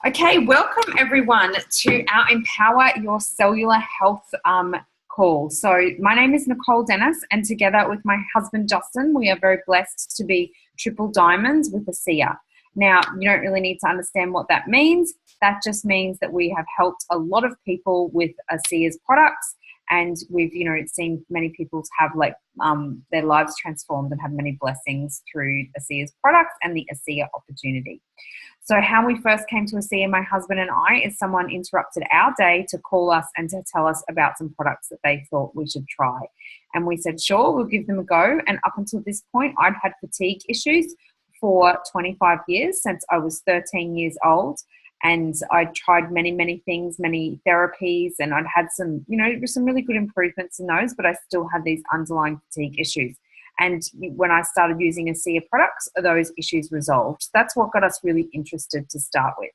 Okay, welcome everyone to our Empower Your Cellular Health call. So my name is Nicole Dennis, and together with my husband Justin, we are very blessed to be triple diamonds with ASEA. Now, you don't really need to understand what that means. That just means that we have helped a lot of people with ASEA's products, and we've, seen many people have their lives transformed and have many blessings through ASEA's products and the ASEA opportunity. So how we first came to ASEA, my husband and I, is someone interrupted our day to call us and to tell us about some products that they thought we should try. And we said, sure, we'll give them a go. And up until this point, I'd had fatigue issues for 25 years, since I was 13 years old. And I tried many things, many therapies, and I'd had some really good improvements in those, but I still had these underlying fatigue issues. And when I started using ASEA products, those issues resolved. That's what got us really interested to start with.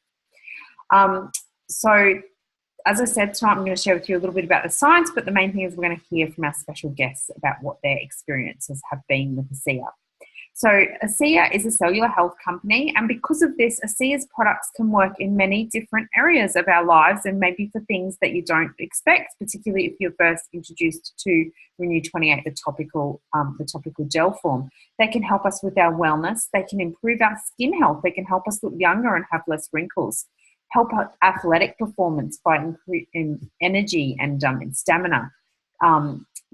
So as I said, tonight I'm going to share with you a little bit about the science, but the main thing is we're going to hear from our special guests about what their experiences have been with ASEA. So ASEA is a cellular health company, and because of this, ASEA's products can work in many different areas of our lives, and maybe for things that you don't expect, particularly if you're first introduced to Renew 28, the topical gel form. They can help us with our wellness. They can improve our skin health. They can help us look younger and have less wrinkles. Help our athletic performance by increasing energy and in stamina.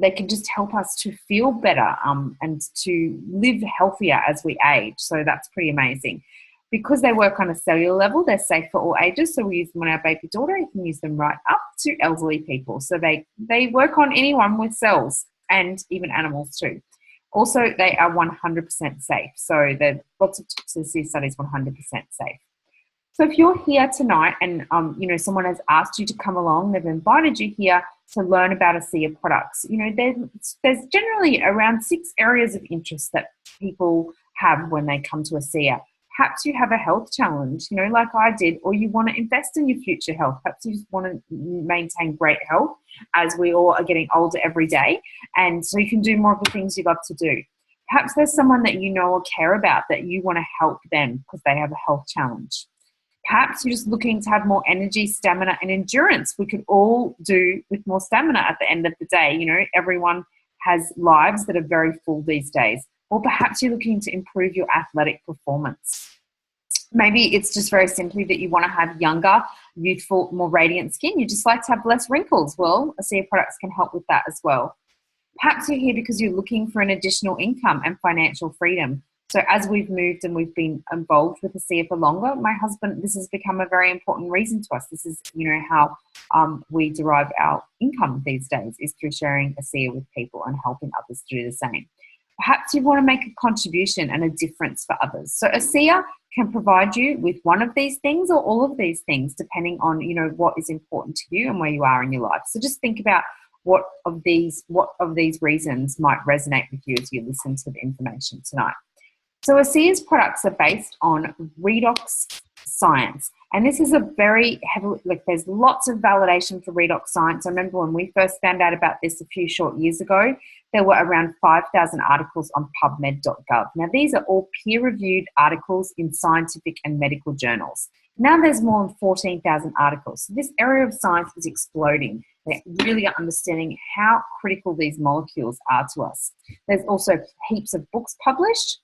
They can just help us to feel better and to live healthier as we age. So that's pretty amazing. Because they work on a cellular level, they're safe for all ages. So we use them on our baby daughter. You can use them right up to elderly people. So they work on anyone with cells and even animals too. Also, they are 100% safe. So there's lots of toxicity studies 100% safe. So if you're here tonight and someone has asked you to come along, they've invited you here to learn about ASEA products, there's generally around 6 areas of interest that people have when they come to ASEA. Perhaps you have a health challenge, like I did, or you want to invest in your future health. Perhaps you just want to maintain great health, as we all are getting older every day, and so you can do more of the things you love to do. Perhaps there's someone that you know or care about that you want to help them because they have a health challenge. Perhaps you're just looking to have more energy, stamina, and endurance. We could all do with more stamina at the end of the day. Everyone has lives that are very full these days. Or perhaps you're looking to improve your athletic performance. Maybe it's just very simply that you want to have younger, youthful, more radiant skin. You just like to have less wrinkles. Well, ASEA products can help with that as well. Perhaps you're here because you're looking for an additional income and financial freedom. So as we've moved and we've been involved with ASEA for longer, my husband, this has become a very important reason to us. This is, how we derive our income these days, is through sharing ASEA with people and helping others to do the same. Perhaps you want to make a contribution and a difference for others. So ASEA can provide you with one of these things or all of these things, depending on, what is important to you and where you are in your life. So just think about what of these reasons might resonate with you as you listen to the information tonight. So ASEA's products are based on Redox science. And this is a very heavily, there's lots of validation for Redox science. I remember when we first found out about this a few short years ago, there were around 5,000 articles on PubMed.gov. Now, these are all peer-reviewed articles in scientific and medical journals. Now there's more than 14,000 articles. So this area of science is exploding. They're really understanding how critical these molecules are to us. There's also heaps of books published.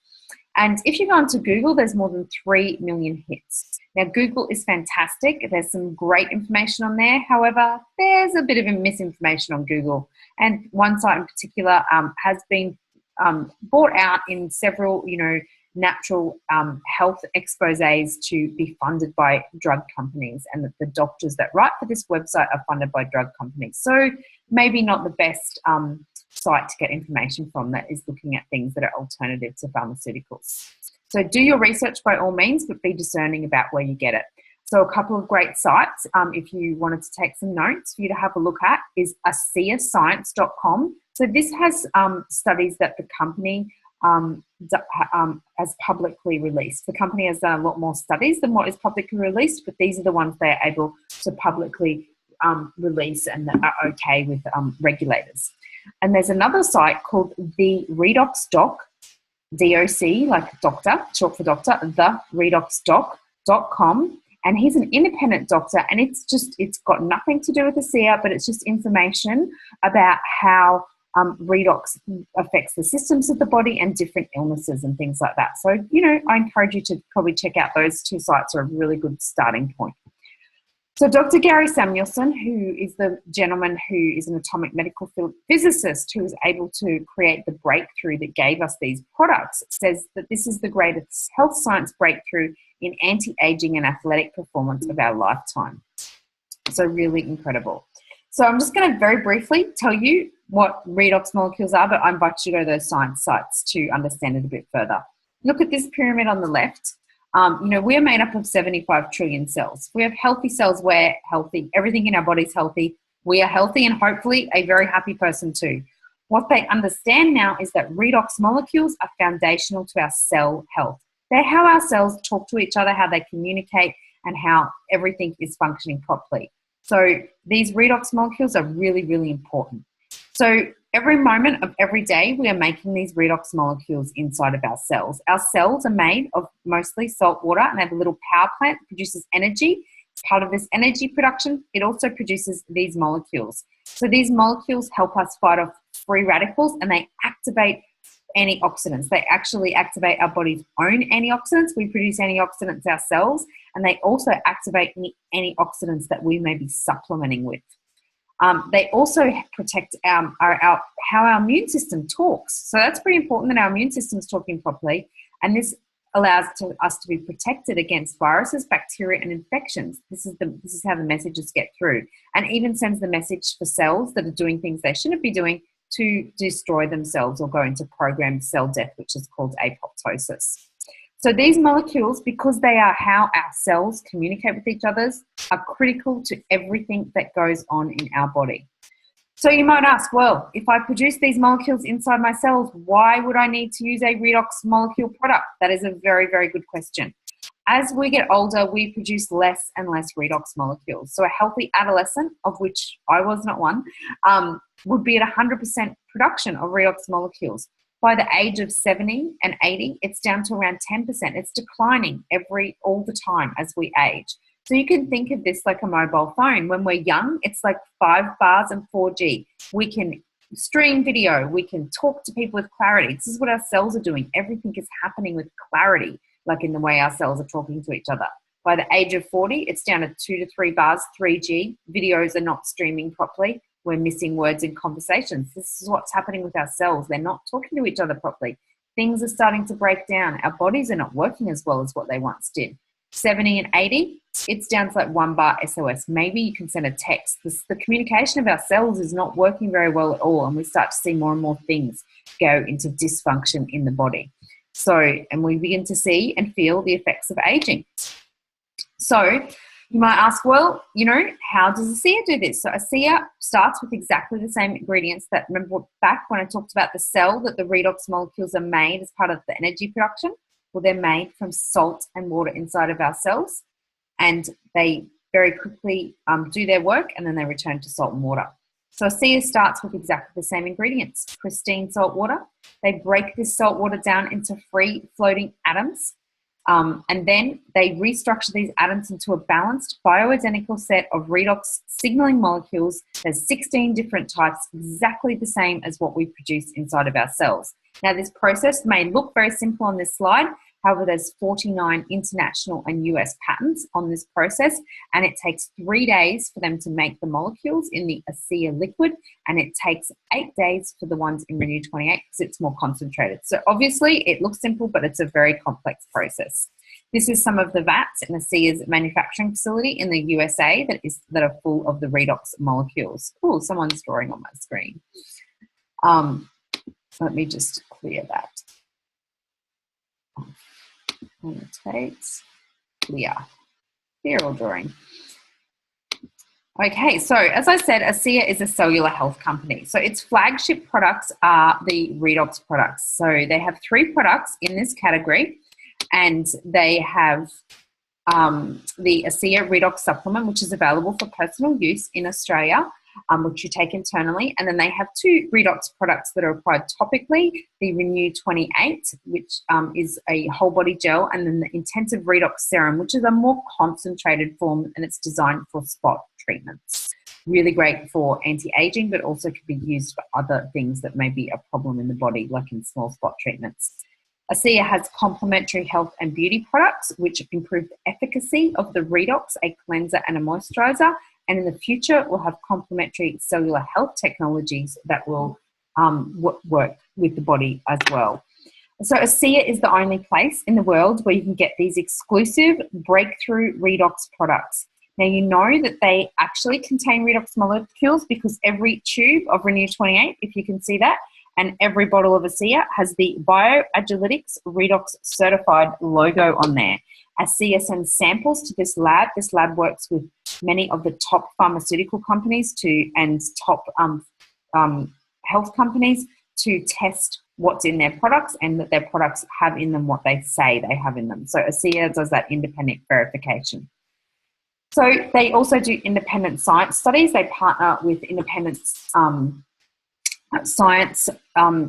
And if you go onto Google, there's more than 3 million hits. Now, Google is fantastic. There's some great information on there. However, there's a bit of a misinformation on Google. And one site in particular has been brought out in several, natural health exposés to be funded by drug companies, and that the doctors that write for this website are funded by drug companies. So maybe not the best site to get information from that is looking at things that are alternative to pharmaceuticals. So do your research by all means, but be discerning about where you get it. So a couple of great sites, if you wanted to take some notes for you to have a look at, is ASEAscience.com. So this has studies that the company has publicly released. The company has done a lot more studies than what is publicly released, but these are the ones they're able to publicly release and that are okay with regulators. And there's another site called the Redox Doc, DOC, like doctor, short for doctor, the redoxdoc.com. And he's an independent doctor, and it's got nothing to do with ASEA, but it's just information about how redox affects the systems of the body and different illnesses and things like that. So, I encourage you to probably check out those two sites are a really good starting point. So Dr. Gary Samuelson, who is the gentleman who is an atomic medical field physicist who was able to create the breakthrough that gave us these products, says that this is the greatest health science breakthrough in anti-aging and athletic performance of our lifetime. So really incredible. So I'm just going to very briefly tell you what redox molecules are, but I invite you to go to those science sites to understand it a bit further. Look at this pyramid on the left. We are made up of 75 trillion cells. We have healthy cells, we're healthy. Everything in our body is healthy. We are healthy and hopefully a very happy person too. What they understand now is that redox molecules are foundational to our cell health. They're how our cells talk to each other, how they communicate, and how everything is functioning properly. So these redox molecules are really, really important. So every moment of every day, we are making these redox molecules inside of our cells. Our cells are made of mostly salt water, and they have a little power plant that produces energy. As part of this energy production, it also produces these molecules. So these molecules help us fight off free radicals, and they activate antioxidants. They actually activate our body's own antioxidants. We produce antioxidants ourselves, and they also activate any antioxidants that we may be supplementing with. They also protect how our immune system talks. So that's pretty important that our immune system is talking properly, and this allows us to be protected against viruses, bacteria, and infections. This is how the messages get through, and even sends the message for cells that are doing things they shouldn't be doing to destroy themselves or go into programmed cell death, which is called apoptosis. So these molecules, because they are how our cells communicate with each other, are critical to everything that goes on in our body. So you might ask, well, if I produce these molecules inside my cells, why would I need to use a redox molecule product? That is a very, very good question. As we get older, we produce less and less redox molecules. So a healthy adolescent, of which I was not one, would be at 100% production of redox molecules. By the age of 70 and 80, it's down to around 10%. It's declining all the time as we age. So you can think of this like a mobile phone. When we're young, it's like 5 bars and 4G. We can stream video. We can talk to people with clarity. This is what our cells are doing. Everything is happening with clarity, like in the way our cells are talking to each other. By the age of 40, it's down to 2 to 3 bars, 3G. Videos are not streaming properly. We're missing words in conversations. This is what's happening with our cells. They're not talking to each other properly. Things are starting to break down. Our bodies are not working as well as what they once did. 70 and 80, it's down to like 1 bar SOS. Maybe you can send a text. The communication of our cells is not working very well at all, and we start to see more and more things go into dysfunction in the body. And we begin to see and feel the effects of aging. So you might ask, well, how does ASEA do this? So ASEA starts with exactly the same ingredients that, remember back when I talked about the cell, that the redox molecules are made as part of the energy production? Well, they're made from salt and water inside of our cells, and they very quickly do their work, and then they return to salt and water. So ASEA starts with exactly the same ingredients, pristine salt water. They break this salt water down into free floating atoms, and then they restructure these atoms into a balanced bioidentical set of redox signaling molecules. There's 16 different types, exactly the same as what we produce inside of our cells. Now, this process may look very simple on this slide. However, there's 49 international and US patents on this process, and it takes 3 days for them to make the molecules in the ASEA liquid, and it takes 8 days for the ones in Renew 28 because it's more concentrated. So obviously it looks simple, but it's a very complex process. This is some of the vats in ASEA's manufacturing facility in the USA that are full of the redox molecules. Oh, someone's drawing on my screen. Let me just clear that. Annotate, clear. Here, all drawing. Okay, so as I said, ASEA is a cellular health company. So its flagship products are the redox products. So they have 3 products in this category, and they have the ASEA Redox supplement, which is available for personal use in Australia. which you take internally. And then they have 2 Redox products that are applied topically, the Renew 28, which is a whole body gel, and then the Intensive Redox Serum, which is a more concentrated form, and it's designed for spot treatments. Really great for anti-aging, but also could be used for other things that may be a problem in the body, like in small spot treatments. ASEA has complementary health and beauty products, which improve the efficacy of the Redox, a cleanser and a moisturizer. And in the future, we'll have complementary cellular health technologies that will work with the body as well. So ASEA is the only place in the world where you can get these exclusive breakthrough Redox products. Now, you know that they actually contain Redox molecules because every tube of Renew 28, if you can see that, and every bottle of ASEA has the BioAgilytix Redox certified logo on there. ASEA sends samples to this lab. This lab works with many of the top pharmaceutical companies and top health companies to test what's in their products and that their products have in them what they say they have in them. So ASEA does that independent verification. So they also do independent science studies. They partner with independent science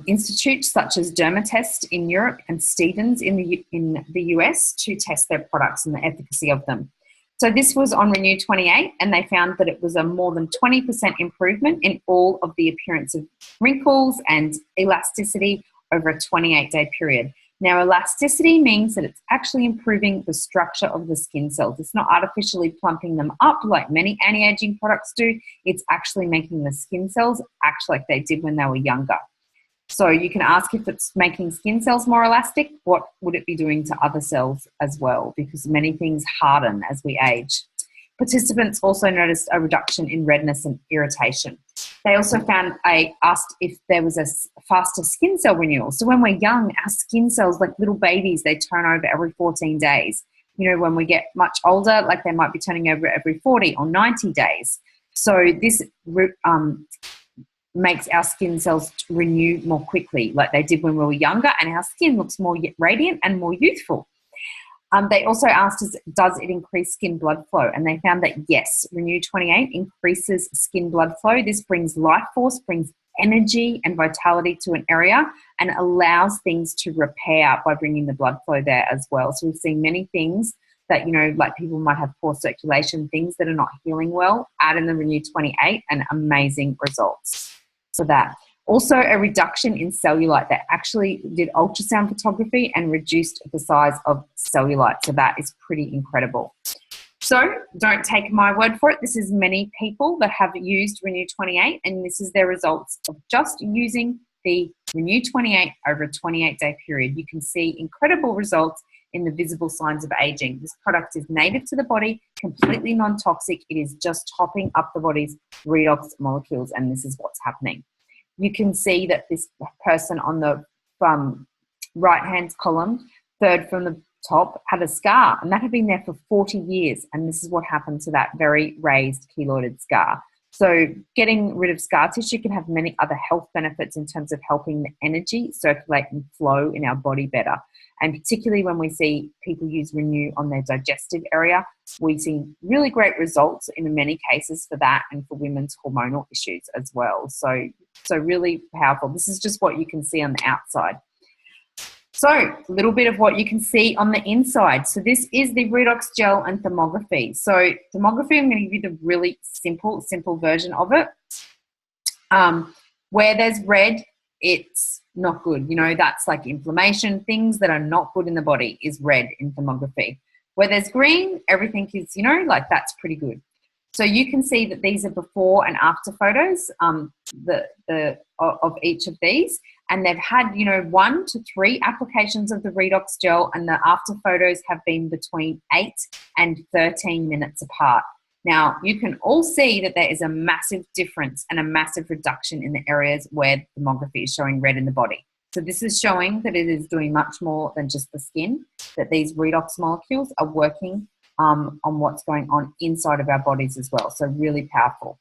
institutes such as Dermatest in Europe and Stevens in the US to test their products and the efficacy of them. So this was on Renew 28, and they found that it was a more than 20% improvement in all of the appearance of wrinkles and elasticity over a 28-day period. Now, elasticity means that it's actually improving the structure of the skin cells. It's not artificially plumping them up like many anti-aging products do. It's actually making the skin cells act like they did when they were younger. So you can ask, if it's making skin cells more elastic, what would it be doing to other cells as well? Because many things harden as we age. Participants also noticed a reduction in redness and irritation. They also asked if there was a faster skin cell renewal. So when we're young, our skin cells, like little babies, they turn over every 14 days. You know, when we get much older, like they might be turning over every 40 or 90 days. So this makes our skin cells renew more quickly, like they did when we were younger, and our skin looks more radiant and more youthful. They also asked us, does it increase skin blood flow? And they found that yes, Renew 28 increases skin blood flow. This brings life force, brings energy and vitality to an area, and allows things to repair by bringing the blood flow there as well. So we've seen many things that, you know, like people might have poor circulation, things that are not healing well, add in the Renew 28, and amazing results for that. Also, a reduction in cellulite. They actually did ultrasound photography and reduced the size of cellulite. So that is pretty incredible. So don't take my word for it. This is many people that have used Renew 28, and this is their results of just using the Renew 28 over a 28-day period. You can see incredible results in the visible signs of aging. This product is native to the body, completely non-toxic. It is just topping up the body's redox molecules, and this is what's happening. You can see that this person on the right-hand column, third from the top, had a scar, and that had been there for 40 years, and this is what happened to that very raised keloided scar. So getting rid of scar tissue can have many other health benefits in terms of helping the energy circulate and flow in our body better. And particularly when we see people use Renew on their digestive area, we see really great results in many cases for that, and for women's hormonal issues as well. So really powerful. This is just what you can see on the outside. So a little bit of what you can see on the inside. So this is the Redox gel and thermography. So thermography, I'm going to give you the really simple version of it. Where there's red, it's not good. You know, that's like inflammation. Things that are not good in the body is red in thermography. Where there's green, everything is, you know, like that's pretty good. So you can see that these are before and after photos of each of these, and they've had, you know, 1 to 3 applications of the Redox gel, and the after photos have been between 8 and 13 minutes apart. Now, you can all see that there is a massive difference and a massive reduction in the areas where thermography is showing red in the body. So this is showing that it is doing much more than just the skin, that these Redox molecules are working on what's going on inside of our bodies as well. So really powerful.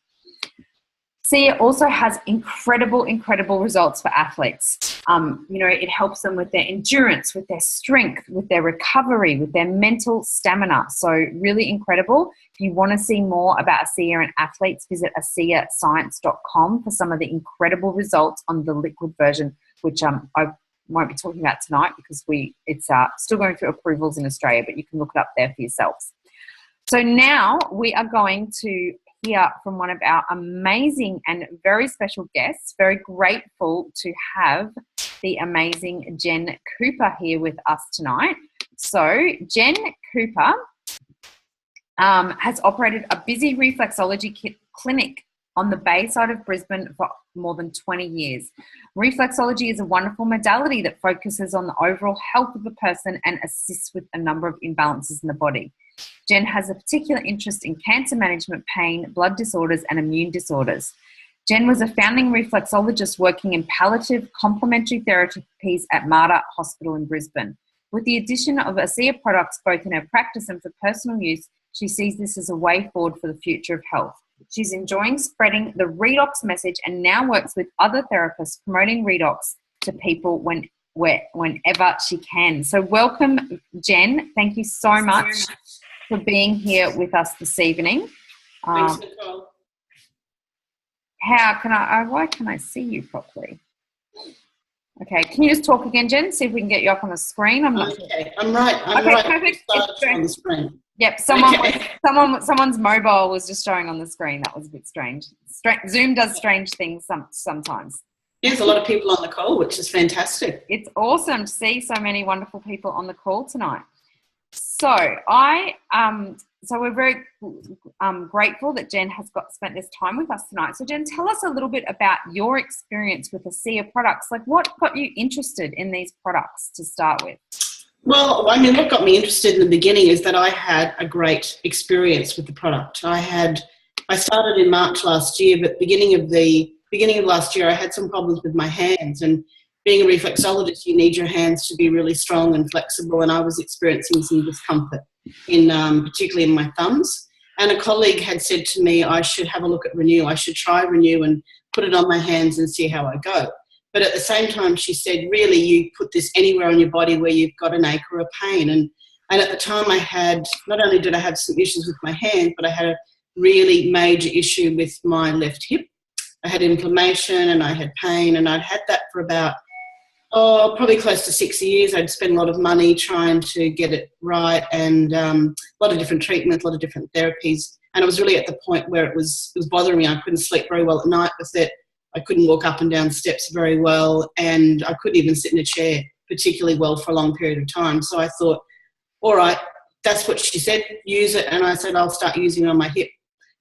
ASEA also has incredible results for athletes. It helps them with their endurance, with their strength, with their recovery, with their mental stamina. So really incredible. If you want to see more about ASEA and athletes, visit ASEAscience.com for some of the incredible results on the liquid version, which I won't be talking about tonight because it's still going through approvals in Australia, but you can look it up there for yourselves. So now we are going to hear from one of our amazing and very special guests. Very grateful to have the amazing Jenn Cooper here with us tonight. So Jenn Cooper has operated a busy reflexology clinic on the bayside of Brisbane for more than 20 years. Reflexology is a wonderful modality that focuses on the overall health of a person and assists with a number of imbalances in the body. Jenn has a particular interest in cancer management, pain, blood disorders, and immune disorders. Jenn was a founding reflexologist working in palliative complementary therapies at Mater Hospital in Brisbane. With the addition of ASEA products both in her practice and for personal use, she sees this as a way forward for the future of health. She's enjoying spreading the Redox message and now works with other therapists promoting Redox to people whenever she can. So welcome, Jenn. Thank you so much for being here with us this evening. Thanks, Nicole. Why can I see you properly? Okay, can you just talk again, Jenn? See if we can get you up on the screen. I'm not sure. I'm right. Perfect. On the screen. Yep, someone's mobile was just showing on the screen. That was a bit strange. Zoom does strange things sometimes. There's a lot of people on the call, which is fantastic. It's awesome to see so many wonderful people on the call tonight. So we're very grateful that Jenn has spent this time with us tonight. So Jenn, tell us a little bit about your experience with the ASEA products. Like, what got you interested in these products to start with? Well, I mean, what got me interested in the beginning is that I had a great experience with the product. I started in March last year, but beginning of last year, I had some problems with my hands, and being a reflexologist, you need your hands to be really strong and flexible, and I was experiencing some discomfort, particularly in my thumbs. And a colleague had said to me I should have a look at Renew. I should try Renew and put it on my hands and see how I go. But at the same time, she said, really, you put this anywhere on your body where you've got an ache or a pain. And at the time not only did I have some issues with my hand, but I had a really major issue with my left hip. I had inflammation and I had pain, and I'd had that for about probably close to 6 years. I'd spent a lot of money trying to get it right, and a lot of different treatments, a lot of different therapies. And I was really at the point where it was bothering me. I couldn't sleep very well at night with it. I couldn't walk up and down steps very well, and I couldn't even sit in a chair particularly well for a long period of time. So I thought, all right, that's what she said, use it. And I said, I'll start using it on my hip.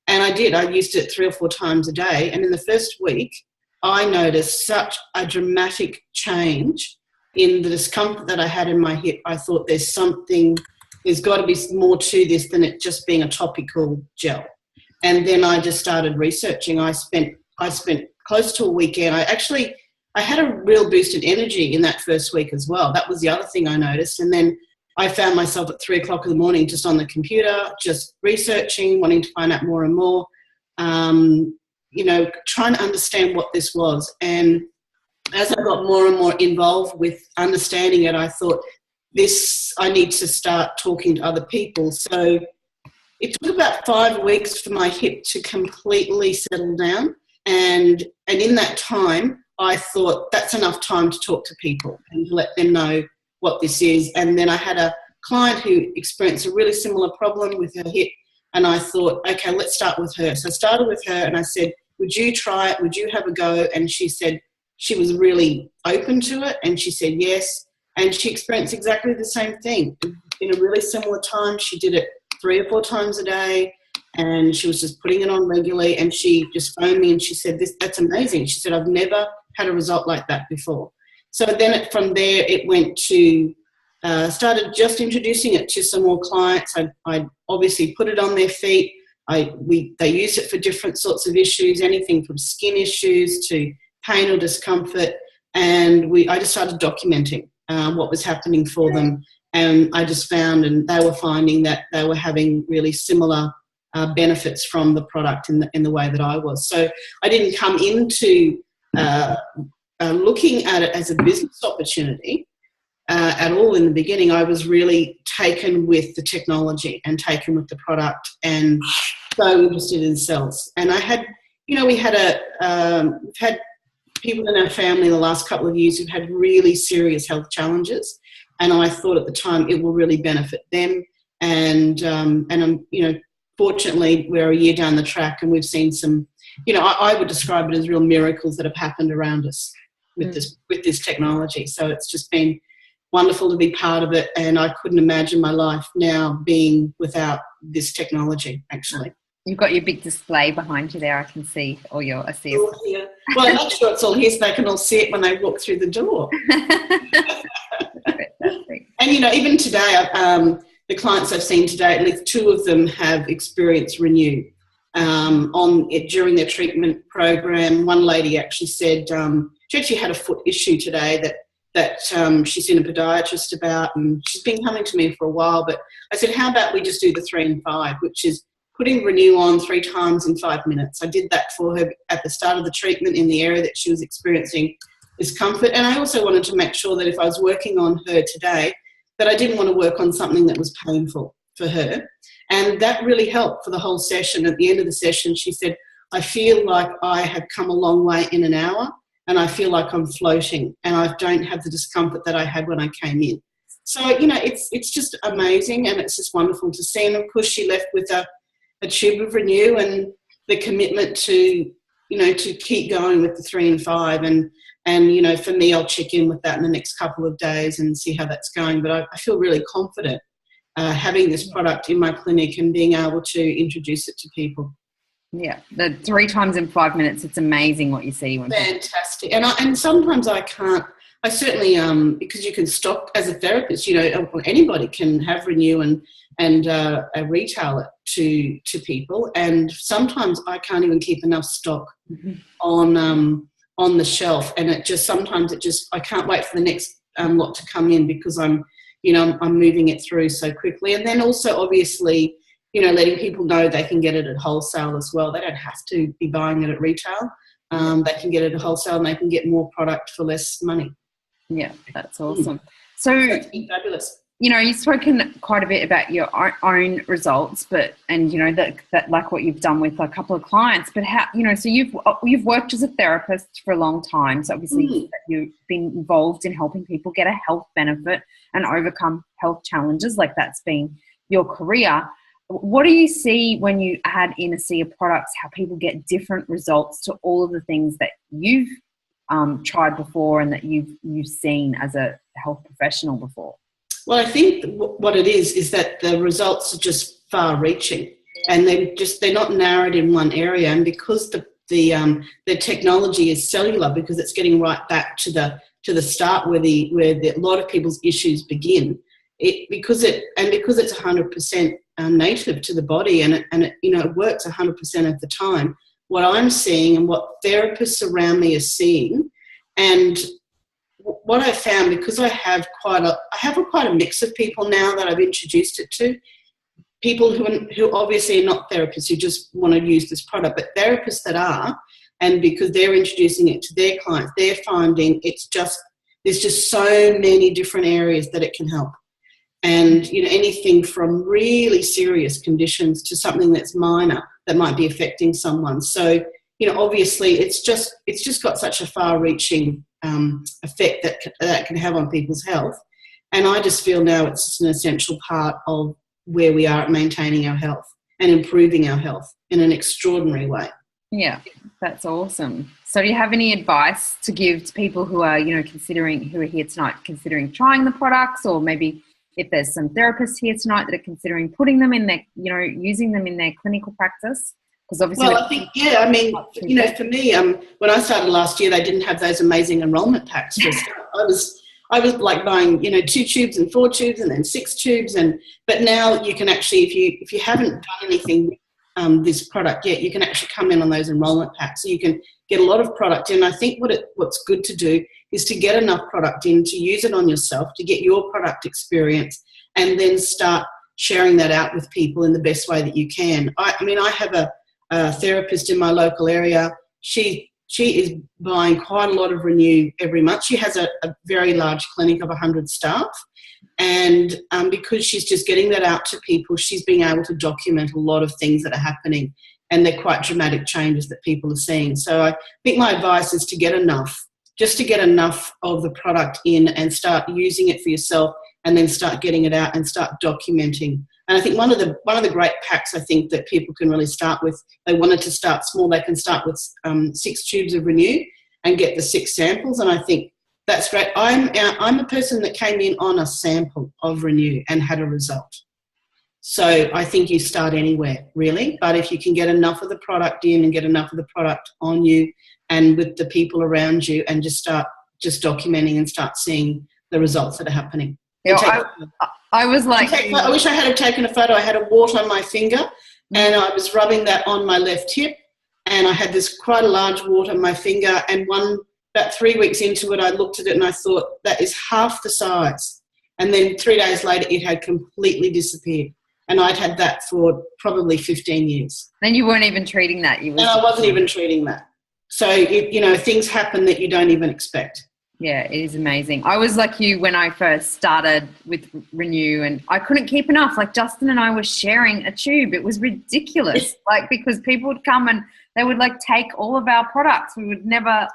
And I did. I used it 3 or 4 times a day. And in the first week, I noticed such a dramatic change in the discomfort that I had in my hip. I thought there's got to be more to this than it just being a topical gel. And then I just started researching. I spent close to a weekend. I had a real boost in energy in that first week as well. That was the other thing I noticed. And then I found myself at 3 o'clock in the morning just on the computer, just researching, wanting to find out more and more, trying to understand what this was. And as I got more and more involved with understanding it, I thought, I need to start talking to other people. So it took about 5 weeks for my hip to completely settle down. And in that time, I thought that's enough time to talk to people and to let them know what this is. And then I had a client who experienced a really similar problem with her hip, and I thought, okay, let's start with her. So I started with her and I said, would you try it? Would you have a go? And she said she was really open to it, and she said yes. And she experienced exactly the same thing. In a really similar time, she did it 3 or 4 times a day, and she was just putting it on regularly, and she just phoned me and she said, that's amazing. She said, I've never had a result like that before. So then from there, it went to, started just introducing it to some more clients. I obviously put it on their feet. They use it for different sorts of issues, anything from skin issues to pain or discomfort. And I just started documenting what was happening for them. And I just found, and they were finding that they were having really similar benefits from the product in the way that I was. So I didn't come into looking at it as a business opportunity at all in the beginning. I was really taken with the technology and taken with the product and so interested in cells. And I had, we've had people in our family in the last couple of years who've had really serious health challenges, and I thought at the time it will really benefit them. And I'm, fortunately we're a year down the track and we've seen some, I would describe it as real miracles that have happened around us with this technology. So it's just been wonderful to be part of it, and I couldn't imagine my life now being without this technology, actually. You've got your big display behind you there. I can see all your ASEA. Well, I'm not sure it's all here so they can all see it when they walk through the door. And, even today, the clients I've seen today, at least 2 of them have experienced Renew during their treatment program. One lady actually said she actually had a foot issue today that she's seen a podiatrist about, and she's been coming to me for a while. But I said, how about we just do the 3 and 5, which is putting Renew on 3 times in 5 minutes. I did that for her at the start of the treatment in the area that she was experiencing discomfort. And I also wanted to make sure that if I was working on her today, that I didn't want to work on something that was painful for her. And that really helped for the whole session. At the end of the session, she said, I feel like I have come a long way in an hour, and I feel like I'm floating and I don't have the discomfort that I had when I came in. So, it's just amazing, and it's just wonderful to see. And of course, she left with a tube of Renew and the commitment to, to keep going with the 3 and 5. And for me, I'll check in with that in the next couple of days and see how that's going. But I feel really confident having this product in my clinic and being able to introduce it to people. Yeah, the 3 times in 5 minutes, it's amazing what you see. Fantastic. And sometimes I can't, I certainly, because you can stop as a therapist, anybody can have Renew and retail it to people. And sometimes I can't even keep enough stock on the shelf. And I can't wait for the next lot to come in because I'm moving it through so quickly. And then also obviously, letting people know they can get it at wholesale as well. They don't have to be buying it at retail. They can get it at wholesale and they can get more product for less money. Yeah, that's awesome. So it's been fabulous. You've spoken quite a bit about your own results, and that like what you've done with a couple of clients, but how, so you've worked as a therapist for a long time. So obviously you've been involved in helping people get a health benefit and overcome health challenges. Like that's been your career. What do you see when you add in ASEA products, how people get different results to all of the things that you've tried before and that you've seen as a health professional before? Well, I think what it is that the results are just far-reaching, and they're not narrowed in one area. And because the technology is cellular, because it's getting right back to the start where a lot of people's issues begin. Because it's 100% native to the body, and it works 100% of the time. What I'm seeing and what therapists around me are seeing, and what I found, because I have quite a mix of people now that I've introduced it to, people who obviously are not therapists who just want to use this product, but therapists that are, and because they're introducing it to their clients, they're finding there's just so many different areas that it can help. And anything from really serious conditions to something that's minor that might be affecting someone. So obviously it's just got such a far-reaching effect that can have on people's health. And I just feel now it's just an essential part of where we are at maintaining our health and improving our health in an extraordinary way. Yeah, that's awesome. So do you have any advice to give to people who are, who are here tonight considering trying the products, or maybe if there's some therapists here tonight that are considering putting them in their, using them in their clinical practice? Because obviously, well, I think, for me, when I started last year, they didn't have those amazing enrolment packs. I was like buying, 2 tubes and 4 tubes and then 6 tubes, but now you can actually, if you haven't done anything this product yet, you can actually come in on those enrolment packs, so you can get a lot of product in. I think what's good to do is to get enough product in to use it on yourself, to get your product experience, and then start sharing that out with people in the best way that you can. I mean, I have a therapist in my local area. She is buying quite a lot of Renew every month. She has a very large clinic of 100 staff. And because she's just getting that out to people, she's being able to document a lot of things that are happening, and they're quite dramatic changes that people are seeing. So I think my advice is to get enough of the product in and start using it for yourself, and then start getting it out and start documenting. And I think one of the great packs I think that people can really start with, they wanted to start small, they can start with 6 tubes of Renew and get the 6 samples. And I think that's great. I'm a person that came in on a sample of Renew and had a result. So I think you start anywhere, really. But if you can get enough of the product in and get enough of the product on you and with the people around you, and just start documenting and start seeing the results that are happening. Yeah, I was like... I wish I had taken a photo. I had a wart on my finger and I was rubbing that on my left hip, and I had this quite a large wart on my finger, and about 3 weeks into it, I looked at it and I thought, that is half the size. And then 3 days later, it had completely disappeared. And I'd had that for probably 15 years. Then you weren't even treating that. And I wasn't even treating that. So, things happen that you don't even expect. Yeah, it is amazing. I was like you when I first started with Renew, and I couldn't keep enough. Like Justin and I were sharing a tube. It was ridiculous. Because people would come and they would take all of our products. We would never...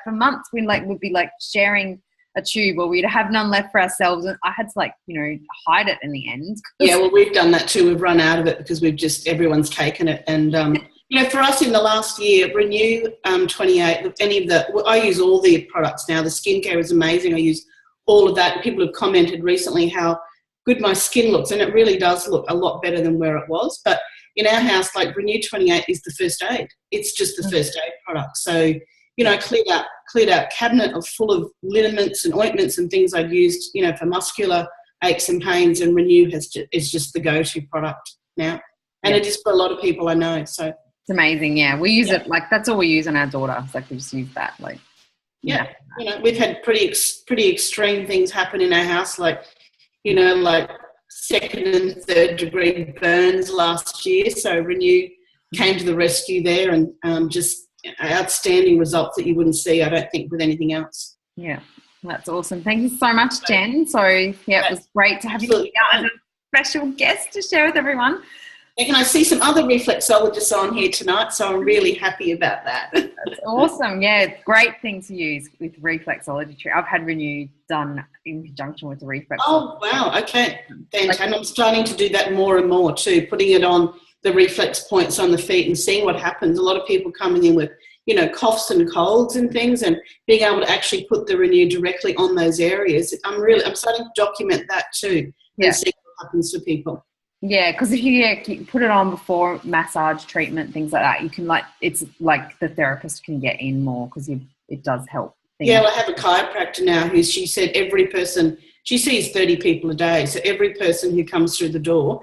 for months we would be sharing a tube, or we'd have none left for ourselves, and I had to hide it in the end. Yeah, well, we've done that too. We've run out of it because everyone's taken it. And for us in the last year, Renew 28, I use all the products now. The skincare is amazing. I use all of that. People have commented recently how good my skin looks, and it really does look a lot better than where it was. But in our house, Renew 28 is the first aid. It's just the first aid product. So cleared out cabinet full of liniments and ointments and things I'd used, for muscular aches and pains, and Renew is just the go-to product now. And it is for a lot of people I know. So it's amazing. Yeah, we use it that's all we use on our daughter. It's we just use that. We've had pretty extreme things happen in our house, second and third degree burns last year. So Renew came to the rescue there, and just outstanding results that you wouldn't see, I don't think, with anything else. Yeah, that's awesome. Thank you so much, Jen. So, it was great to have you as a special guest to share with everyone. And I see some other reflexologists on here tonight, so I'm really happy about that. That's awesome. Yeah, great thing to use with reflexology. I've had Renew done in conjunction with the reflexology. Oh, wow. Okay. Fantastic. And I'm starting to do that more and more too, putting it on the reflex points on the feet and seeing what happens. A lot of people coming in with, coughs and colds and things, and being able to actually put the Renew directly on those areas. I'm starting to document that too, and see what happens to people. Yeah, because if you put it on before massage treatment, things like that, you can it's the therapist can get in more because it does help. Yeah, I have a chiropractor now she said every person, she sees 30 people a day, so every person who comes through the door,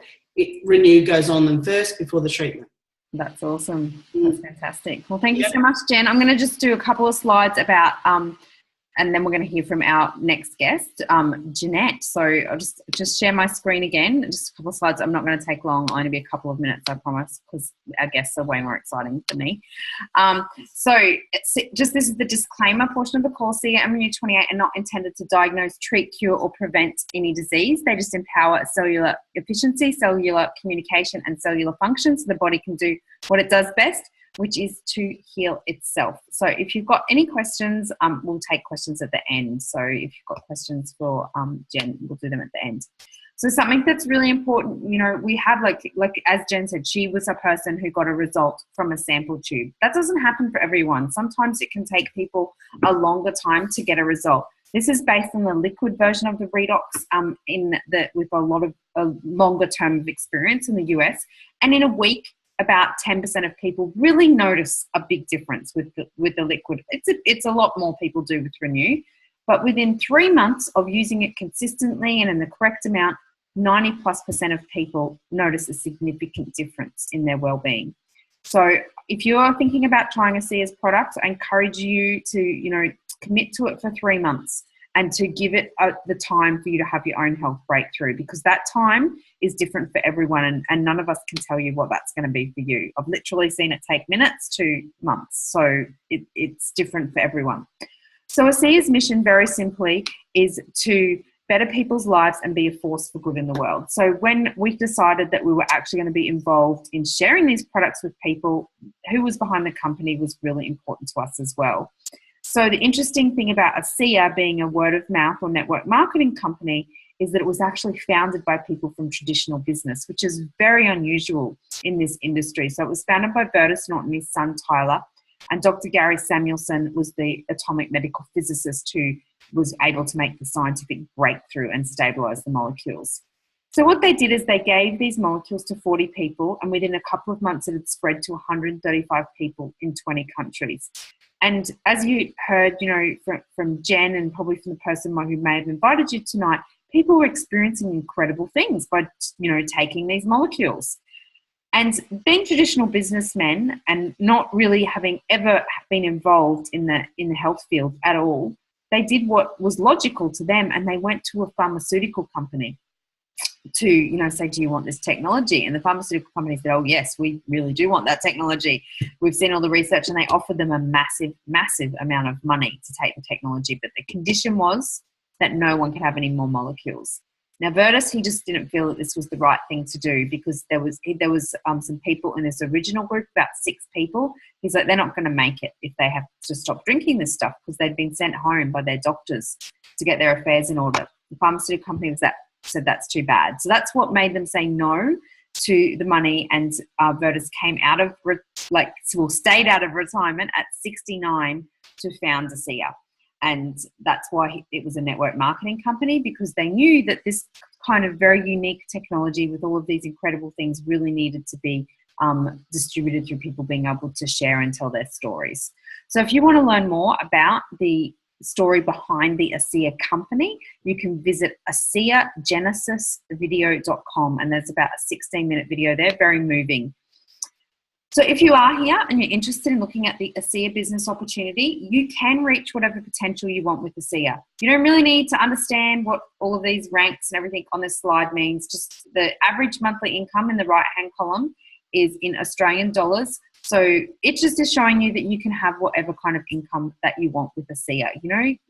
Renew goes on them first before the treatment. That's awesome. That's fantastic. Well, thank you so much, Jen. I'm going to just do a couple of slides about and then we're going to hear from our next guest, Jeanette. So I'll just share my screen again, just a couple of slides. I'm not going to take long, only be a couple of minutes, I promise, because our guests are way more exciting than me. This is the disclaimer portion of the call. ASEA and Renew 28 are not intended to diagnose, treat, cure, or prevent any disease. They just empower cellular efficiency, cellular communication, and cellular function so the body can do what it does best, which is to heal itself. So if you've got any questions, we'll take questions at the end. So if you've got questions for Jen, we'll do them at the end. So something that's really important, we have like as Jen said, she was a person who got a result from a sample tube. That doesn't happen for everyone. Sometimes it can take people a longer time to get a result. This is based on the liquid version of the Redox with a longer term of experience in the US. And in a week, about 10% of people really notice a big difference with the liquid. It's a lot more people do with Renew, but within 3 months of using it consistently and in the correct amount, 90+% of people notice a significant difference in their well-being. So if you're thinking about trying ASEA's product, I encourage you to, commit to it for 3 months and to give it the time for you to have your own health breakthrough, because that time is different for everyone, and none of us can tell you what that's going to be for you. I've literally seen it take minutes to months, so it's different for everyone. So ASEA's mission, very simply, is to better people's lives and be a force for good in the world. So when we decided that we were actually going to be involved in sharing these products with people, who was behind the company was really important to us as well. So the interesting thing about ASEA being a word of mouth or network marketing company is that it was actually founded by people from traditional business, which is very unusual in this industry. So it was founded by Bertus Norton and his son Tyler, and Dr. Gary Samuelson was the atomic medical physicist who was able to make the scientific breakthrough and stabilize the molecules. So what they did is they gave these molecules to 40 people, and within a couple of months it had spread to 135 people in 20 countries. And as you heard, from Jen and probably from the person who may have invited you tonight, people were experiencing incredible things by, taking these molecules. And being traditional businessmen and not really having ever been involved in the health field at all, they did what was logical to them, and they went to a pharmaceutical company to, say, do you want this technology? And the pharmaceutical company said, oh, yes, we really do want that technology. We've seen all the research, and they offered them a massive, massive amount of money to take the technology. But the condition was that no one could have any more molecules. Now, Bertus, he just didn't feel that this was the right thing to do, because there was some people in this original group, about 6 people. He's like, they're not going to make it if they have to stop drinking this stuff, because they'd been sent home by their doctors to get their affairs in order. The pharmaceutical company said that's too bad. So that's what made them say no to the money, and Bertus came out of, stayed out of retirement at 69 to found ASEA. And that's why it was a network marketing company, because they knew that this kind of very unique technology with all of these incredible things really needed to be distributed through people being able to share and tell their stories. So if you want to learn more about the story behind the ASEA company, you can visit ASEAgenesisvideo.com, and there's about a 16-minute video there, very moving. So if you are here and you're interested in looking at the ASEA business opportunity, you can reach whatever potential you want with ASEA. You don't really need to understand what all of these ranks and everything on this slide means. Just the average monthly income in the right-hand column is in Australian dollars. So it just is showing you that you can have whatever kind of income that you want with ASEA.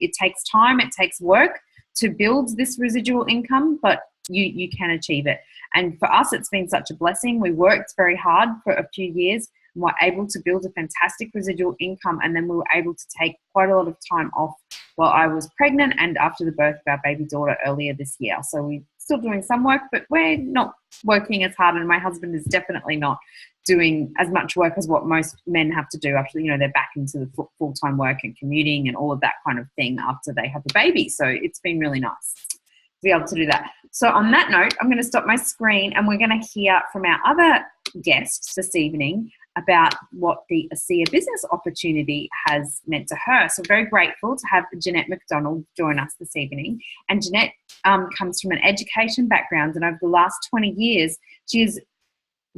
It takes time, it takes work to build this residual income, but you can achieve it. And for us, it's been such a blessing. We worked very hard for a few years and were able to build a fantastic residual income. And then we were able to take quite a lot of time off while I was pregnant and after the birth of our baby daughter earlier this year. So we're still doing some work, but we're not working as hard. And my husband is definitely not doing as much work as what most men have to do after, they're back into the full-time work and commuting and all of that kind of thing after they have a baby. So it's been really nice to be able to do that. So on that note, I'm going to stop my screen, and we're going to hear from our other guests this evening about what the ASEA business opportunity has meant to her. So very grateful to have Jeanette McDonald join us this evening. And Jeanette comes from an education background, and over the last 20 years, she has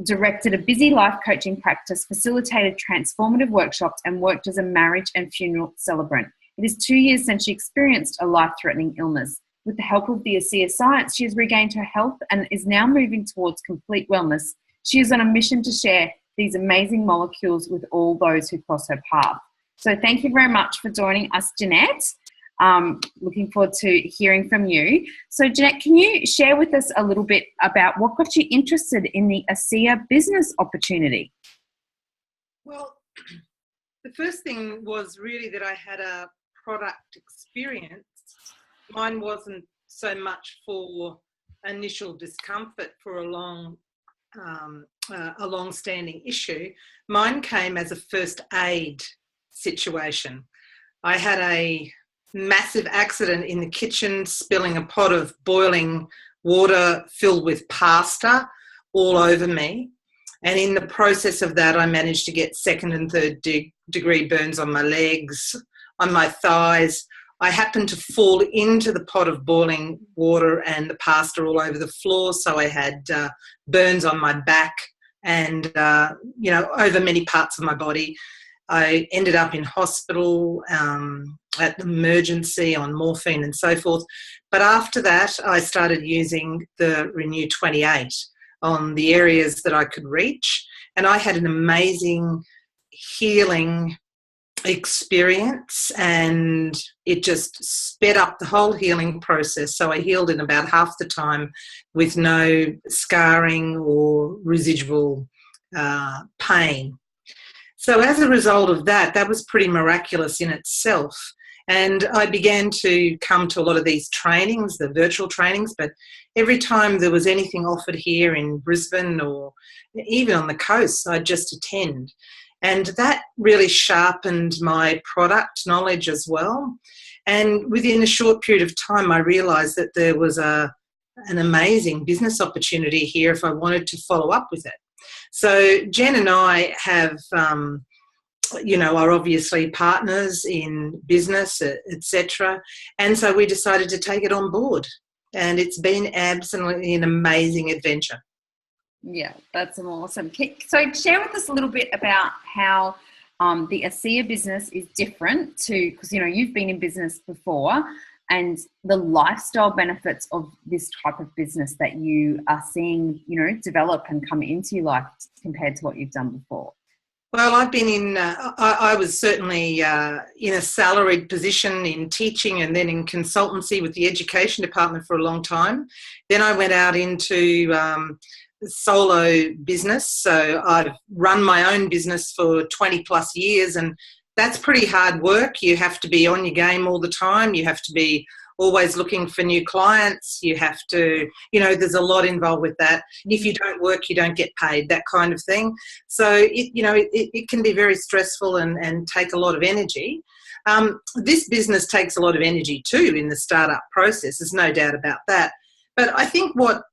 directed a busy life coaching practice, facilitated transformative workshops, and worked as a marriage and funeral celebrant. It is 2 years since she experienced a life-threatening illness. With the help of the ASEA science, she has regained her health and is now moving towards complete wellness. She is on a mission to share these amazing molecules with all those who cross her path. So thank you very much for joining us, Jeanette. Looking forward to hearing from you. So Jeanette, can you share with us a little bit about what got you interested in the ASEA business opportunity? Well, the first thing was really that I had a product experience. Mine wasn't so much for initial discomfort for a long-standing issue. Mine came as a first aid situation. I had a massive accident in the kitchen, spilling a pot of boiling water filled with pasta all over me. And in the process of that, I managed to get second and third degree burns on my legs, on my thighs. I happened to fall into the pot of boiling water and the pasta all over the floor, so I had burns on my back and, over many parts of my body. I ended up in hospital at the emergency on morphine and so forth. But after that, I started using the Renew 28 on the areas that I could reach. And I had an amazing healing experience, and it just sped up the whole healing process. So I healed in about half the time with no scarring or residual pain. So as a result of that, that was pretty miraculous in itself. And I began to come to a lot of these trainings, the virtual trainings, but every time there was anything offered here in Brisbane or even on the coast, I'd just attend. And that really sharpened my product knowledge as well. And within a short period of time, I realised that there was an amazing business opportunity here if I wanted to follow up with it. So Jen and I have, are obviously partners in business, etc. And so we decided to take it on board. And it's been absolutely an amazing adventure. Yeah, that's awesome. So share with us a little bit about how the ASEA business is different to, because, you've been in business before, and the lifestyle benefits of this type of business that you are seeing, develop and come into your life compared to what you've done before. Well, I've been in, I was certainly in a salaried position in teaching and then in consultancy with the education department for a long time. Then I went out into solo business. So I've run my own business for 20 plus years, and that's pretty hard work. You have to be on your game all the time. You have to be always looking for new clients. You have to, there's a lot involved with that. If you don't work, you don't get paid, that kind of thing. So, it can be very stressful and take a lot of energy. This business takes a lot of energy too in the startup process. There's no doubt about that. But I think what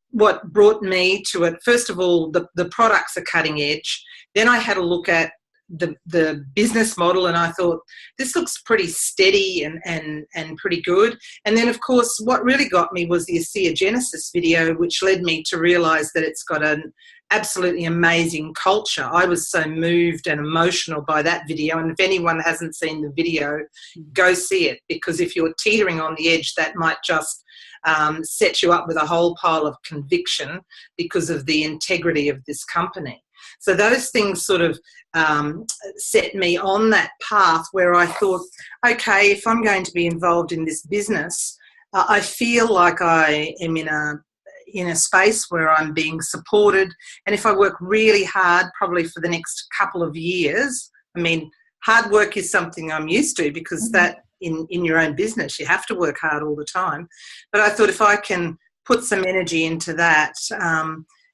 brought me to it, first of all, the products are cutting edge. Then I had a look at the business model, and I thought, this looks pretty steady and pretty good. And then, of course, what really got me was the ASEA Genesis video, which led me to realise that it's got an absolutely amazing culture. I was so moved and emotional by that video, and if anyone hasn't seen the video, go see it, because if you're teetering on the edge, that might just set you up with a whole pile of conviction because of the integrity of this company. So those things sort of set me on that path where I thought, okay, if I'm going to be involved in this business, I feel like I am in a space where I'm being supported. And if I work really hard, probably for the next couple of years, hard work is something I'm used to, because that in your own business, you have to work hard all the time. But I thought if I can put some energy into that,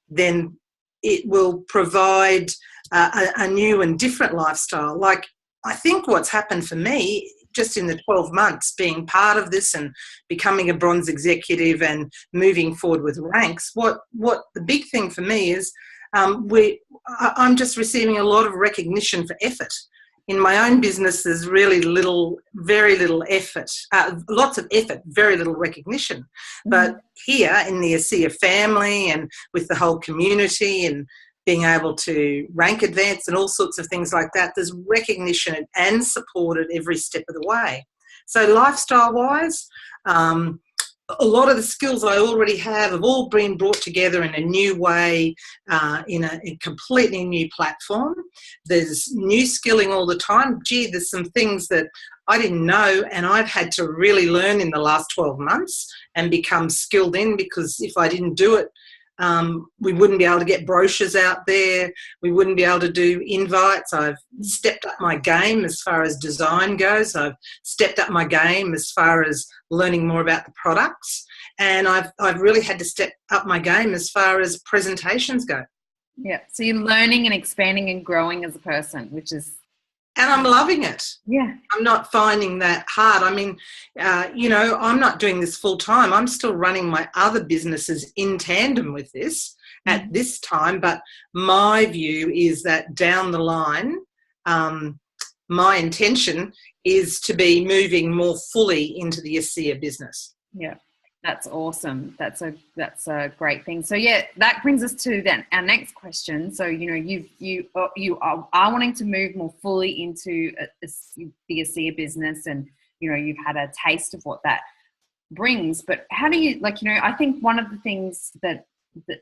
then it will provide a new and different lifestyle. Like, I think what's happened for me, just in the 12 months being part of this and becoming a bronze executive and moving forward with ranks, what the big thing for me is I'm just receiving a lot of recognition for effort. In my own business, there's very little effort, lots of effort, very little recognition. But here in the ASEA family and with the whole community and being able to rank advance and all sorts of things like that, there's recognition and support at every step of the way. So lifestyle-wise, a lot of the skills I already have all been brought together in a new way, in a completely new platform. There's new skilling all the time. There's some things that I didn't know, and I've had to really learn in the last 12 months and become skilled in, because if I didn't do it, we wouldn't be able to get brochures out there. We wouldn't be able to do invites. I've stepped up my game as far as design goes. I've stepped up my game as far as learning more about the products. And I've really had to step up my game as far as presentations go. Yeah. So you're learning and expanding and growing as a person, which is... And I'm loving it. Yeah. I'm not finding that hard. I'm not doing this full time. I'm still running my other businesses in tandem with this at this time. But my view is that down the line, my intention is to be moving more fully into the ASEA business. Yeah. That's awesome. That's a great thing. So yeah, that brings us to then our next question. So you are wanting to move more fully into the ASEA business, and you've had a taste of what that brings. But how do you I think one of the things that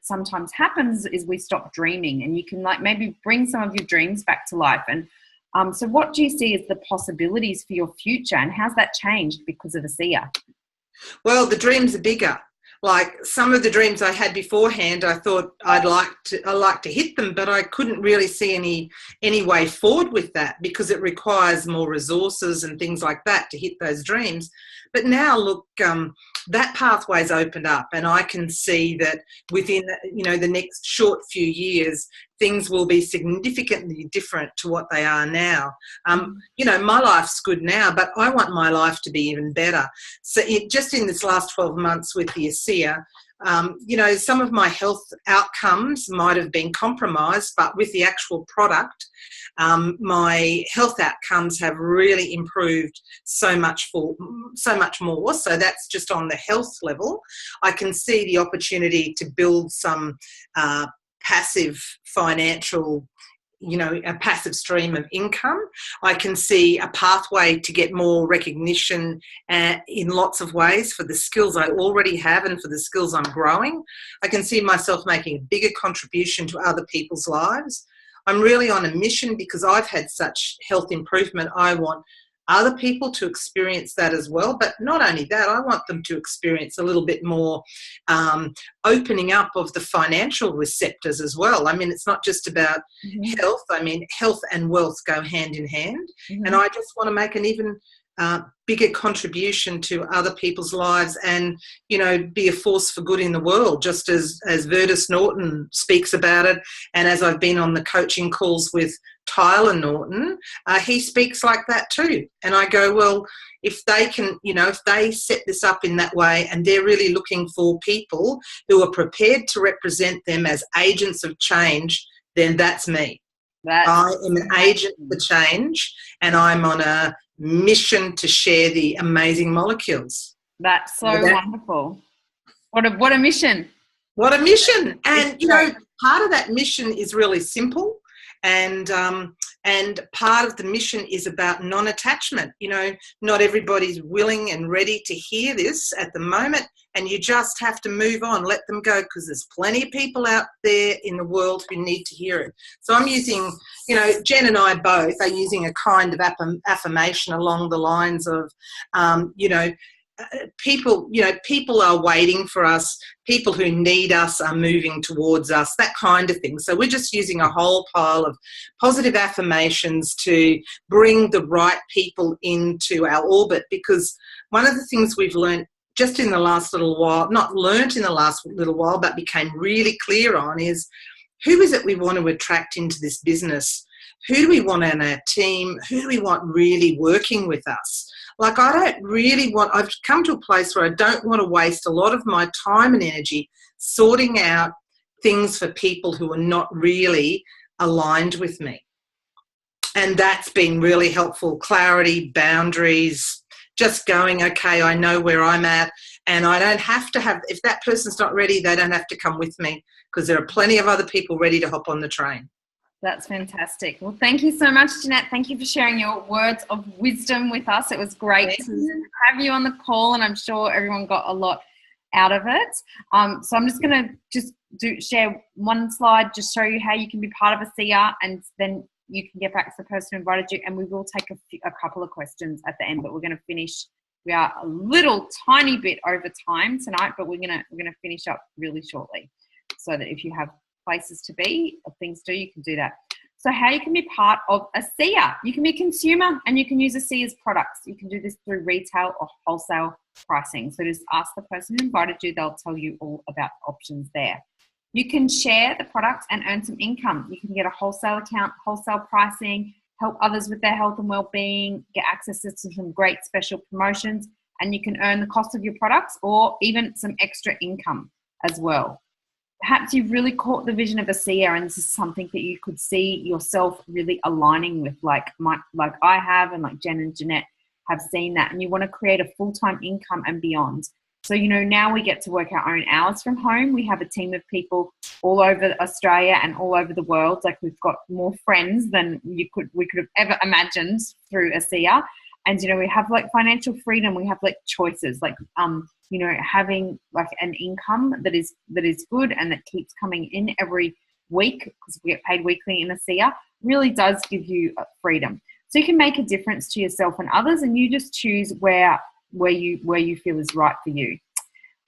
sometimes happens is we stop dreaming, and you can maybe bring some of your dreams back to life. And so what do you see as the possibilities for your future, and how's that changed because of ASEA? Well, the dreams are bigger. Like some of the dreams I had beforehand, I thought I'd like to hit them, but I couldn't really see any way forward with that because it requires more resources and things like that to hit those dreams. But now, look, that pathway's opened up, and I can see that within the next short few years, things will be significantly different to what they are now. My life's good now, but I want my life to be even better. So just in this last 12 months with the ASEA, some of my health outcomes might have been compromised, but with the actual product, my health outcomes have really improved so much more. So that's just on the health level. I can see the opportunity to build some passive financial, a passive stream of income. I can see a pathway to get more recognition in lots of ways for the skills I already have and for the skills I'm growing. I can see myself making a bigger contribution to other people's lives. I'm really on a mission because I've had such health improvement. I want other people to experience that as well. But not only that, I want them to experience a little bit more opening up of the financial receptors as well. I mean, it's not just about health. I mean, health and wealth go hand in hand. And I just want to make an even bigger contribution to other people's lives and, be a force for good in the world, just as Verdis Norton speaks about it. And as I've been on the coaching calls with Tyler Norton, he speaks like that too. And I go, well, if they can, if they set this up in that way and they're really looking for people who are prepared to represent them as agents of change, then that's me. I am an agent for change, and I'm on a mission to share the amazing molecules. That's so wonderful. What a mission. What a mission. And, part of that mission is really simple. And part of the mission is about non-attachment. Not everybody's willing and ready to hear this at the moment, and you just have to move on, let them go, because there's plenty of people out there in the world who need to hear it. So I'm using, Jen and I both are using a kind of affirmation along the lines of, people are waiting for us. People who need us are moving towards us, that kind of thing. So we're just using a whole pile of positive affirmations to bring the right people into our orbit, because one of the things we've learned just in the last little while, not learnt in the last little while, but became really clear on, is who is it we want to attract into this business? Who do we want on our team? Who do we want really working with us? Like, I've come to a place where I don't want to waste a lot of my time and energy sorting out things for people who are not really aligned with me. And that's been really helpful. Clarity, boundaries, just going, okay, I know where I'm at, and I don't have to have, if that person's not ready, they don't have to come with me, because there are plenty of other people ready to hop on the train. That's fantastic. Well, thank you so much, Jeanette. Thank you for sharing your words of wisdom with us. It was great to have you on the call, and I'm sure everyone got a lot out of it. So I'm just going to share one slide, just show you how you can be part of ASEA, and then you can get back to the person who invited you, and we will take a couple of questions at the end, but we're going to finish. We are a little tiny bit over time tonight, but we're going to finish up really shortly, so that if you have places to be or things to do, you can do that. So how you can be part of ASEA. You can be a consumer and you can use ASEA's products. You can do this through retail or wholesale pricing. So just ask the person who invited you. They'll tell you all about the options there. You can share the product and earn some income. You can get a wholesale account, wholesale pricing, help others with their health and well-being, get access to some great special promotions, and you can earn the cost of your products or even some extra income as well. Perhaps you've really caught the vision of ASEA, and this is something that you could see yourself really aligning with, like I have, and like Jen and Jeanette have seen that, and you want to create a full-time income and beyond. So, now we get to work our own hours from home. We have a team of people all over Australia and all over the world. Like, we've got more friends than we could have ever imagined through ASEA. And, we have like financial freedom. We have like choices, like, having like an income that is good and that keeps coming in every week, because we get paid weekly in ASEA, really does give you freedom. So you can make a difference to yourself and others, and you just choose where you feel is right for you.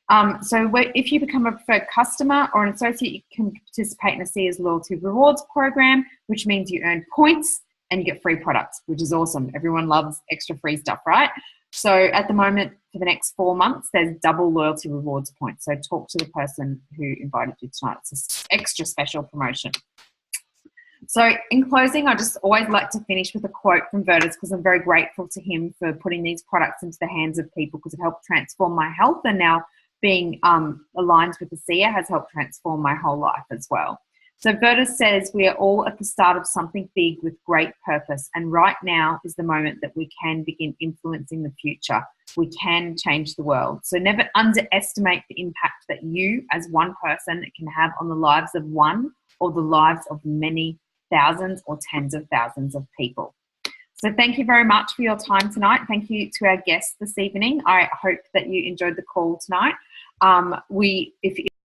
If you become a preferred customer or an associate, you can participate in ASEA's loyalty rewards program, which means you earn points and you get free products, which is awesome. Everyone loves extra free stuff, right? So at the moment, for the next 4 months, there's double loyalty rewards points. So talk to the person who invited you tonight. It's an extra special promotion. So in closing, I just always like to finish with a quote from Vertus, because I'm very grateful to him for putting these products into the hands of people, because it helped transform my health, and now being aligned with ASEA has helped transform my whole life as well. So Vertus says, we are all at the start of something big with great purpose, and right now is the moment that we can begin influencing the future. We can change the world. So never underestimate the impact that you as one person can have on the lives of one or the lives of many thousands or tens of thousands of people. So thank you very much for your time tonight. Thank you to our guests this evening. I hope that you enjoyed the call tonight. If